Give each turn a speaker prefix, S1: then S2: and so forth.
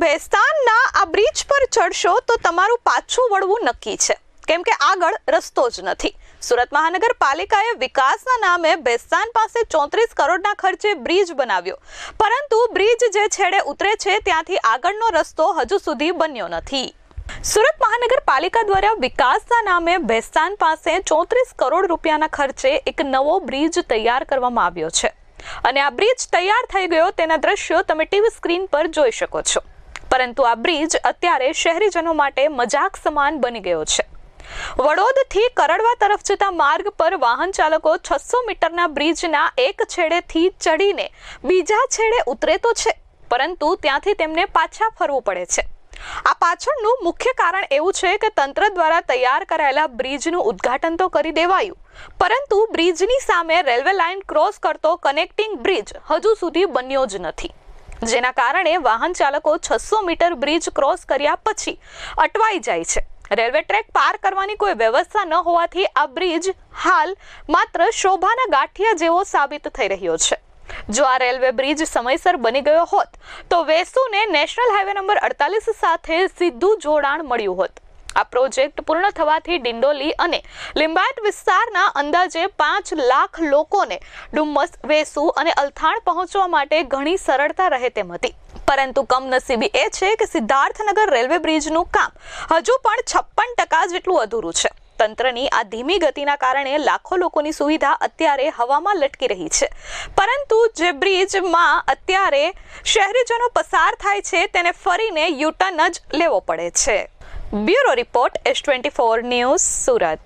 S1: ભેસ્તાનના આ બ્રિજ પર ચડશો તો તમારું પાછું વળવું નક્કી છે, કેમ કે આગળ રસ્તો જ નથી. સુરત મહાનગરપાલિકાએ વિકાસના નામે ભેસ્તાન પાસે 34 કરોડના ખર્ચે બ્રિજ બનાવ્યો, પરંતુ બ્રિજ જે છેડે ઉતરે છે ત્યાંથી આગળનો રસ્તો હજુ સુધી બન્યો નથી. સુરત મહાનગરપાલિકા દ્વારા વિકાસના નામે ભેસ્તાન પાસે 34 કરોડ રૂપિયાના ખર્ચે એક નવો બ્રિજ તૈયાર કરવામાં આવ્યો છે અને આ બ્રિજ તૈયાર થઈ ગયો તેના દ્રશ્યો તમે ટીવી સ્ક્રીન પર જોઈ શકો છો. પરંતુ આ બ્રિજ અત્યારે શહેરીજનો માટે મજાક સમાન બની ગયો છે. વડોદથી કરડવા તરફ જતા માર્ગ પર વાહન ચાલકો 600 મીટરના બ્રિજના એક છેડેથી ચડીને બીજા છેડે ઉતરે તો છે, પરંતુ ત્યાંથી તેમને પાછા ફરવું પડે છે. આ પાછળનું મુખ્ય કારણ એવું છે કે તંત્ર દ્વારા તૈયાર કરાયેલા બ્રિજનું ઉદ્ઘાટન તો કરી દેવાયું, પરંતુ બ્રિજની સામે રેલવે લાઇન ક્રોસ કરતો કનેક્ટિંગ બ્રિજ હજુ સુધી બન્યો જ નથી, જેના કારણે વાહન ચાલકો 600 મીટર બ્રિજ ક્રોસ કર્યા પછી અટવાઈ જાય છે. રેલવે ટ્રેક પાર કરવાની કોઈ વ્યવસ્થા ન હોવાથી આ બ્રિજ હાલ માત્ર શોભાના ગાંઠિયા જેવો સાબિત થઈ રહ્યો છે. જો આ રેલવે બ્રિજ સમયસર બની ગયો હોત તો વેસુને નેશનલ હાઈવે નંબર 48 સાથે સીધું જોડાણ મળ્યું હોત. આ પ્રોજેક્ટ પૂર્ણ થવાથી ડિંડોલી અને લિંબાયત વિસ્તારના અંદાજે 5 લાખ લોકોને ડુમ્મસ, વેસુ અને અલથાણ પહોંચવા માટે ઘણી સરળતા રહે તેમ હતી. પરંતુ કમનસીબી એ છે કે સિદ્ધાર્થનગર રેલવે બ્રિજનું કામ હજુ પણ 56% જેટલું અધૂરું છે. તંત્રની આ ધીમી ગતિના કારણે લાખો લોકોની સુવિધા અત્યારે હવામાં લટકી રહી છે, પરંતુ જે બ્રિજમાં અત્યારે શહેરીજનો પસાર થાય છે તેને ફરીને યુટર્ન જ લેવો પડે છે. Bureau report S24 news, Surat.